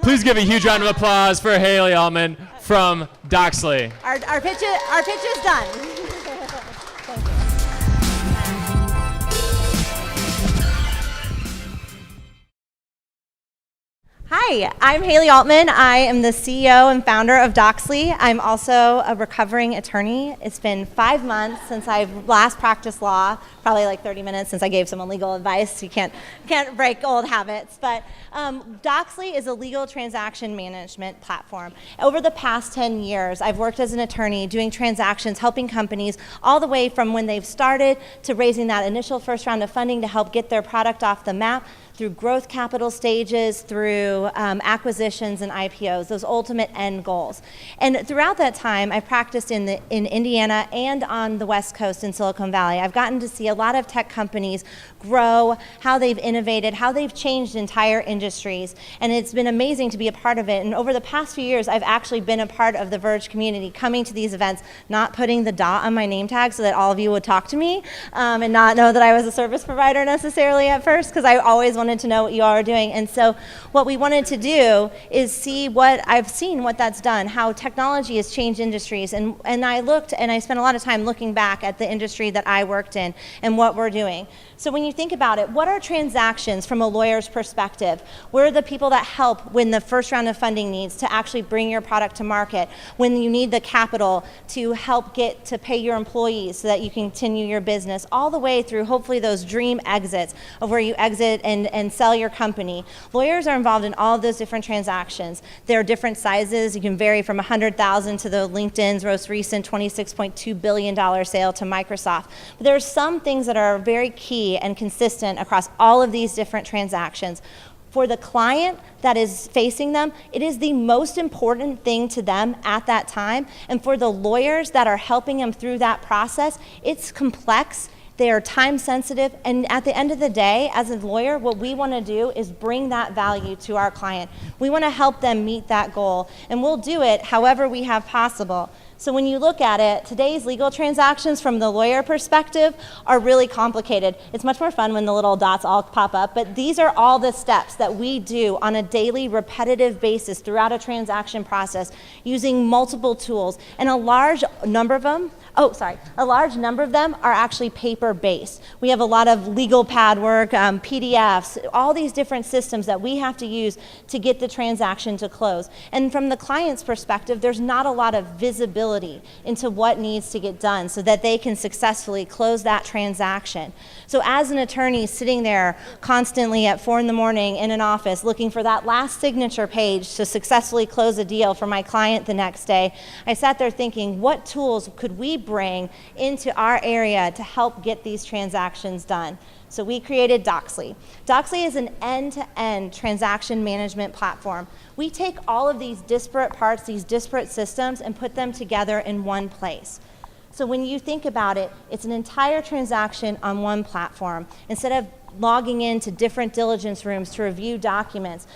Please give a huge round of applause for Haley Altman from Doxly. Our pitch is done. Hi, I'm Haley Altman. I am the CEO and founder of Doxly. I'm also a recovering attorney. It's been 5 months since I've last practiced law, probably like 30 minutes since I gave someone legal advice. You can't break old habits. But Doxly is a legal transaction management platform. Over the past 10 years, I've worked as an attorney doing transactions, helping companies all the way from when they've started to raising that initial first round of funding to help get their product off the map, through growth capital stages, through acquisitions and IPOs, those ultimate end goals. And throughout that time, I've practiced in Indiana and on the West Coast in Silicon Valley. I've gotten to see a lot of tech companies grow, how they've innovated, how they've changed entire industries, and it's been amazing to be a part of it. And over the past few years, I've actually been a part of the Verge community, coming to these events, not putting the dot on my name tag so that all of you would talk to me, and not know that I was a service provider necessarily at first, because I always wanted to know what you all are doing. And so what we wanted to do is see what I've seen, what that's done, how technology has changed industries. And I looked and I spent a lot of time looking back at the industry that I worked in and what we're doing. So when you think about it, what are transactions from a lawyer's perspective? We're the people that help when the first round of funding needs to actually bring your product to market, when you need the capital to help get to pay your employees so that you can continue your business, all the way through hopefully those dream exits of where you exit and sell your company. Lawyers are involved in all of those different transactions. There are different sizes. You can vary from $100,000 to the LinkedIn's most recent $26.2 billion sale to Microsoft. But there are some things that are very key and consistent across all of these different transactions. For the client that is facing them, it is the most important thing to them at that time. And for the lawyers that are helping them through that process, it's complex. They are time sensitive, and at the end of the day, as a lawyer, what we want to do is bring that value to our client. We want to help them meet that goal, and we'll do it however we have possible. So when you look at it, today's legal transactions from the lawyer perspective are really complicated. It's much more fun when the little dots all pop up, but these are all the steps that we do on a daily repetitive basis throughout a transaction process using multiple tools, and a large number of them are actually paper-based. We have a lot of legal pad work, PDFs, all these different systems that we have to use to get the transaction to close. And from the client's perspective, there's not a lot of visibility into what needs to get done so that they can successfully close that transaction. So as an attorney sitting there constantly at 4 in the morning in an office looking for that last signature page to successfully close a deal for my client the next day, I sat there thinking, what tools could we bring into our area to help get these transactions done? So we created Doxly. Doxly is an end-to-end transaction management platform. We take all of these disparate parts, these disparate systems, and put them together in one place. So when you think about it, it's an entire transaction on one platform. Instead of logging into different diligence rooms to review documents,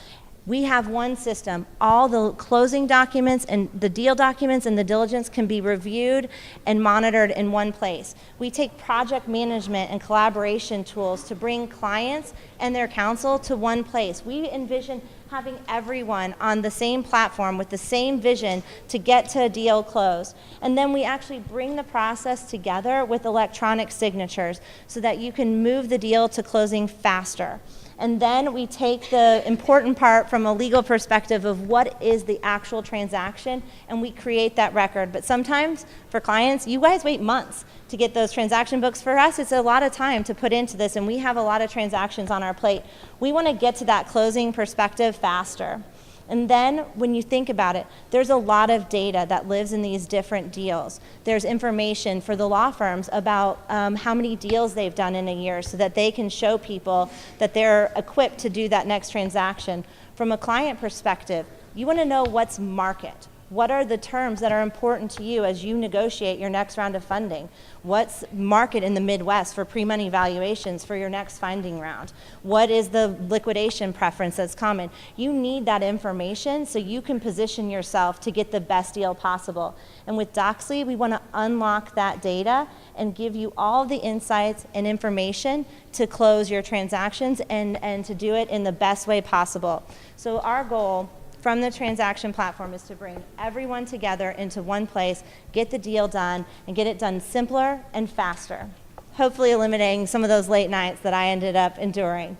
we have one system. All the closing documents and the deal documents and the diligence can be reviewed and monitored in one place. We take project management and collaboration tools to bring clients and their counsel to one place. We envision having everyone on the same platform with the same vision to get to a deal closed. And then we actually bring the process together with electronic signatures so that you can move the deal to closing faster. And then we take the important part from a legal perspective of what is the actual transaction, and we create that record. But sometimes for clients, you guys wait months to get those transaction books. For us, it's a lot of time to put into this, and we have a lot of transactions on our plate. We want to get to that closing perspective faster. And then when you think about it, there's a lot of data that lives in these different deals. There's information for the law firms about how many deals they've done in a year so that they can show people that they're equipped to do that next transaction. From a client perspective, you want to know what's market. What are the terms that are important to you as you negotiate your next round of funding? What's market in the Midwest for pre-money valuations for your next funding round? What is the liquidation preference that's common? You need that information so you can position yourself to get the best deal possible. And with Doxly, we want to unlock that data and give you all the insights and information to close your transactions and to do it in the best way possible. So our goal from the transaction platform is to bring everyone together into one place, get the deal done, and get it done simpler and faster, hopefully eliminating some of those late nights that I ended up enduring.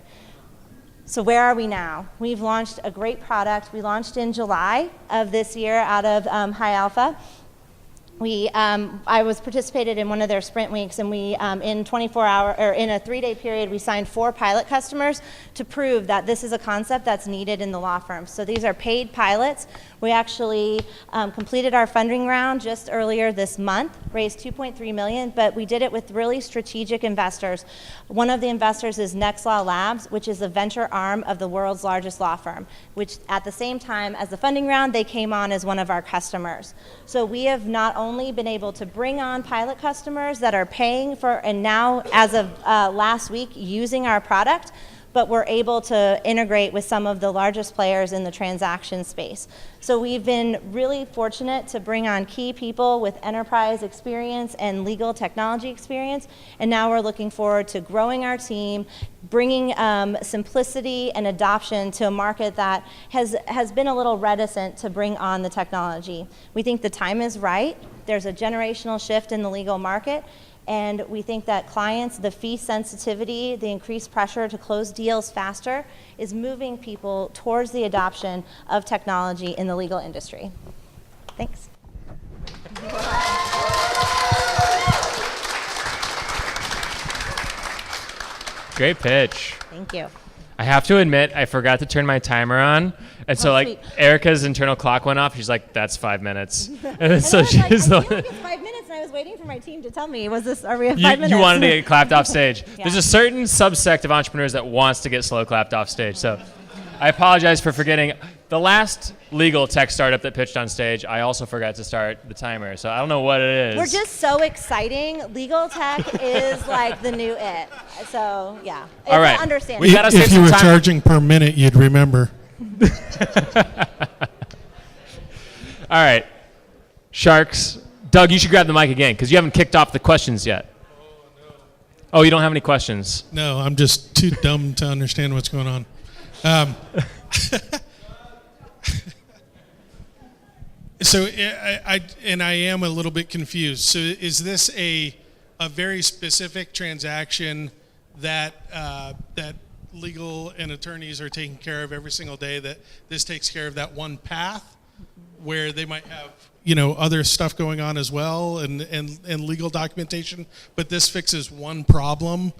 So where are we now? We've launched a great product. We launched in July of this year out of High Alpha. I was participated in one of their sprint weeks, and we, in 24-hour or in a 3-day period, we signed 4 pilot customers to prove that this is a concept that's needed in the law firm. So these are paid pilots. We actually completed our funding round just earlier this month, raised $2.3 million, but we did it with really strategic investors. One of the investors is Next Law Labs, which is a venture arm of the world's largest law firm, which at the same time as the funding round, they came on as one of our customers. So we have not only been able to bring on pilot customers that are paying for, and now as of last week, using our product, but we're able to integrate with some of the largest players in the transaction space. So we've been really fortunate to bring on key people with enterprise experience and legal technology experience, and now we're looking forward to growing our team, bringing simplicity and adoption to a market that has been a little reticent to bring on the technology. We think the time is right. There's a generational shift in the legal market, and we think that clients, the fee sensitivity, the increased pressure to close deals faster is moving people towards the adoption of technology in the legal industry. Thanks. Great pitch. Thank you. I have to admit, I forgot to turn my timer on. And so, Sweet. Erica's internal clock went off. She's like, that's 5 minutes. And so I was like, she's I feel like it's 5 minutes, and I was waiting for my team to tell me, are we at 5 minutes? You wanted to get clapped off stage. Yeah. There's a certain subsect of entrepreneurs that wants to get slow clapped off stage. So I apologize for forgetting. The last legal tech startup that pitched on stage, I also forgot to start the timer. So I don't know what it is. We're just so exciting. Legal tech is like the new it. So, yeah. All right. Understandable. We gotta save If you some were time. charging per minute, you'd remember. All right. Sharks. Doug, you should grab the mic again because you haven't kicked off the questions yet. Oh, you don't have any questions? No, I'm just too dumb to understand what's going on. So I am a little bit confused. So is this a very specific transaction that that legal and attorneys are taking care of every single day, that this takes care of that one path where they might have, other stuff going on as well and legal documentation, but this fixes one problem?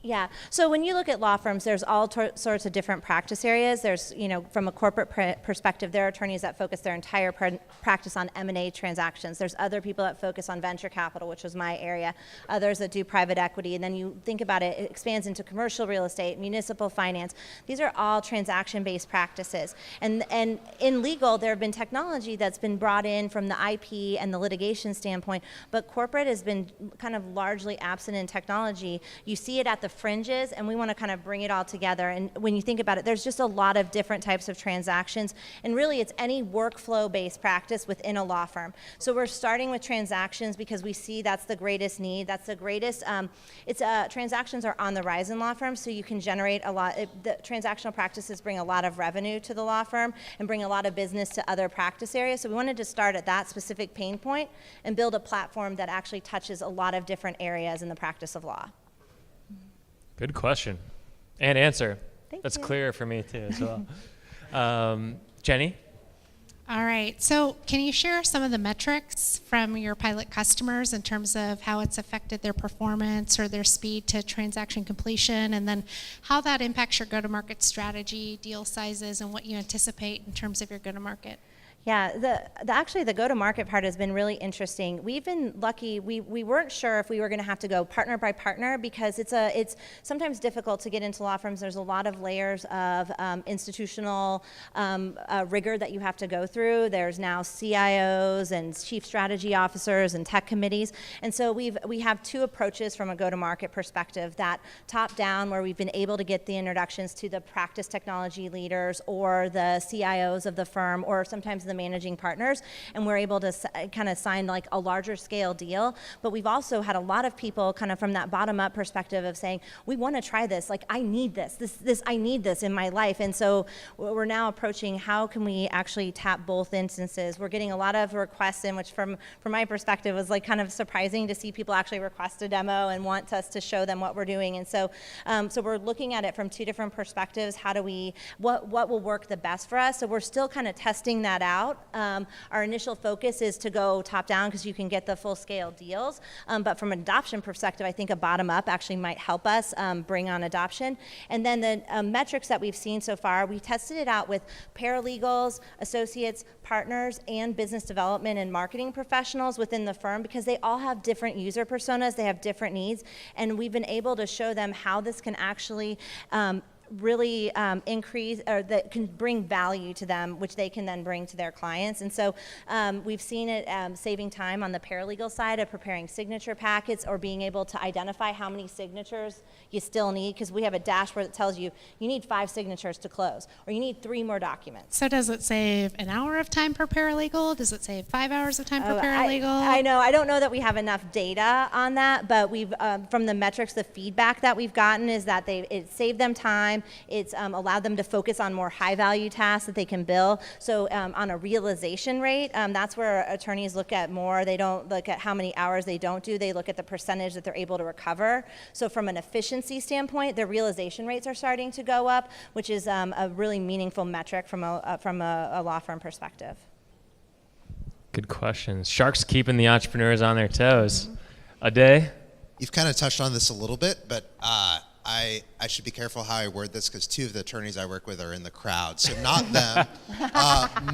Yeah. So when you look at law firms, there's all sorts of different practice areas. There's, from a corporate perspective, there are attorneys that focus their entire practice on M&A transactions. There's other people that focus on venture capital, which was my area. Others that do private equity. And then you think about it, it expands into commercial real estate, municipal finance. These are all transaction-based practices. And in legal, there have been technology that's been brought in from the IP and the litigation standpoint, but corporate has been kind of largely absent in technology. You see it at the fringes, and we want to kind of bring it all together. And when you think about it, there's just a lot of different types of transactions, and really it's any workflow-based practice within a law firm. So we're starting with transactions because we see that's the greatest need. That's the greatest, transactions are on the rise in law firms, so you can generate a lot. The transactional practices bring a lot of revenue to the law firm and bring a lot of business to other practice areas. So we wanted to start at that specific pain point and build a platform that actually touches a lot of different areas in the practice of law. Good question and answer. That's you. clear for me too as well. Jenny? All right. So can you share some of the metrics from your pilot customers in terms of how it's affected their performance or their speed to transaction completion, and then how that impacts your go-to-market strategy, deal sizes, and what you anticipate in terms of your go-to-market? Yeah, actually the go-to-market part has been really interesting. We've been lucky. We weren't sure if we were going to have to go partner by partner because it's sometimes difficult to get into law firms. There's a lot of layers of institutional rigor that you have to go through. There's now CIOs and chief strategy officers and tech committees, and so we have two approaches from a go-to-market perspective. That top-down, where we've been able to get the introductions to the practice technology leaders or the CIOs of the firm, or sometimes the managing partners, and we're able to kind of sign like a larger scale deal. But we've also had a lot of people kind of from that bottom up perspective of saying, we want to try this, like I need this, I need this in my life. And so we're now approaching how can we actually tap both instances. We're getting a lot of requests in, which from my perspective was like kind of surprising to see people actually request a demo and want us to show them what we're doing. And so so we're looking at it from two different perspectives. How do we, what will work the best for us? So we're still kind of testing that out. Our initial focus is to go top down because you can get the full scale deals. But from an adoption perspective, I think a bottom up actually might help us bring on adoption. And then the metrics that we've seen so far, we tested it out with paralegals, associates, partners, and business development and marketing professionals within the firm because they all have different user personas, they have different needs, and we've been able to show them how this can actually really increase, or that can bring value to them, which they can then bring to their clients. And so we've seen it saving time on the paralegal side of preparing signature packets or being able to identify how many signatures you still need, because we have a dashboard that tells you you need 5 signatures to close, or you need 3 more documents. So does it save an hour of time per paralegal? Does it save 5 hours of time per paralegal? I know. I don't know that we have enough data on that, but we've from the metrics, the feedback that we've gotten is that it saved them time. It's allowed them to focus on more high-value tasks that they can bill. So on a realization rate, that's where attorneys look at more. They don't look at how many hours they don't do. They look at the percentage that they're able to recover. So from an efficiency standpoint, their realization rates are starting to go up, which is a really meaningful metric from a law firm perspective. Good questions. Shark's keeping the entrepreneurs on their toes. A day? You've kind of touched on this a little bit, but I should be careful how I word this because 2 of the attorneys I work with are in the crowd, so not them.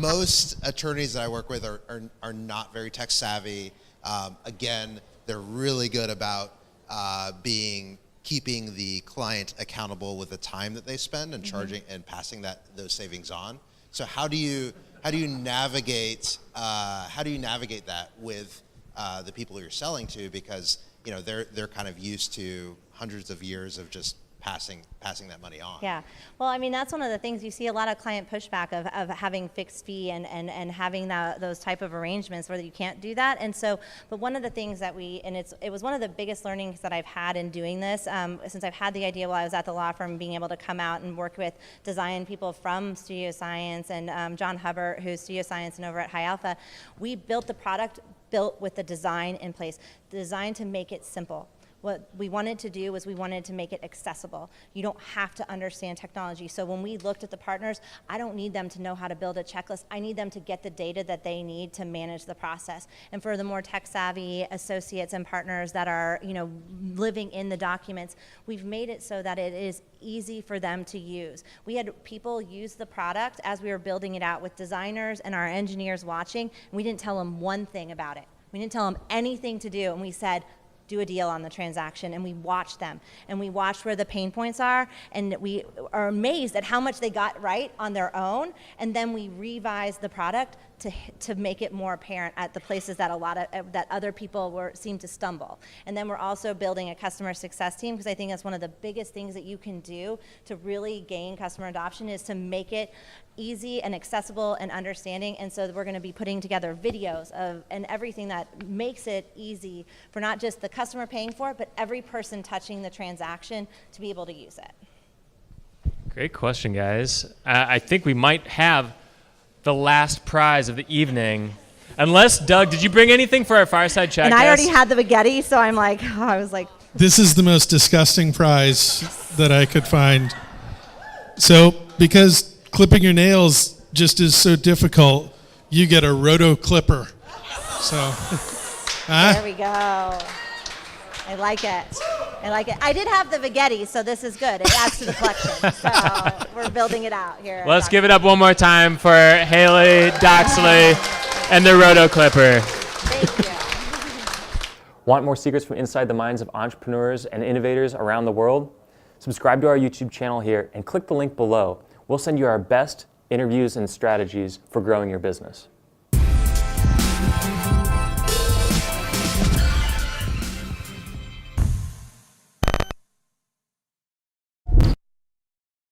Most attorneys that I work with are not very tech savvy. Again, they're really good about keeping the client accountable with the time that they spend and charging and passing those savings on. So how do you navigate that with the people you're selling to, because they're kind of used to hundreds of years of just passing that money on. Yeah, well, I mean, that's one of the things you see a lot of client pushback of having fixed fee and having those type of arrangements where you can't do that. And so, but one of the things that it was one of the biggest learnings that I've had in doing this, since I've had the idea while I was at the law firm, being able to come out and work with design people from Studio Science and John Hubbard, who's Studio Science and over at High Alpha. We built the product built with the design in place, designed to make it simple. What we wanted to do was we wanted to make it accessible. You don't have to understand technology. So when we looked at the partners, I don't need them to know how to build a checklist. I need them to get the data that they need to manage the process. And for the more tech-savvy associates and partners that are, living in the documents, we've made it so that it is easy for them to use. We had people use the product as we were building it out with designers and our engineers watching, and we didn't tell them one thing about it. We didn't tell them anything to do, and we said, do a deal on the transaction, and we watched them, and we watched where the pain points are, and we are amazed at how much they got right on their own, and then we revised the product to make it more apparent at the places that that other people seem to stumble. And then we're also building a customer success team, because I think that's one of the biggest things that you can do to really gain customer adoption is to make it easy and accessible and understanding. And so we're going to be putting together videos and everything that makes it easy for not just the customer paying for it, but every person touching the transaction to be able to use it. Great question, guys. I think we might have the last prize of the evening. Unless, Doug, did you bring anything for our fireside chat? And I already had the spaghetti, so I was like. This is the most disgusting prize that I could find. So, because clipping your nails just is so difficult, you get a roto clipper. So, There we go. I like it. I did have the spaghetti, so this is good. It adds to the collection. So we're building it out here. Let's give it up one more time for Haley, Doxly, and the Roto Clipper. Thank you. Want more secrets from inside the minds of entrepreneurs and innovators around the world? Subscribe to our YouTube channel here and click the link below. We'll send you our best interviews and strategies for growing your business.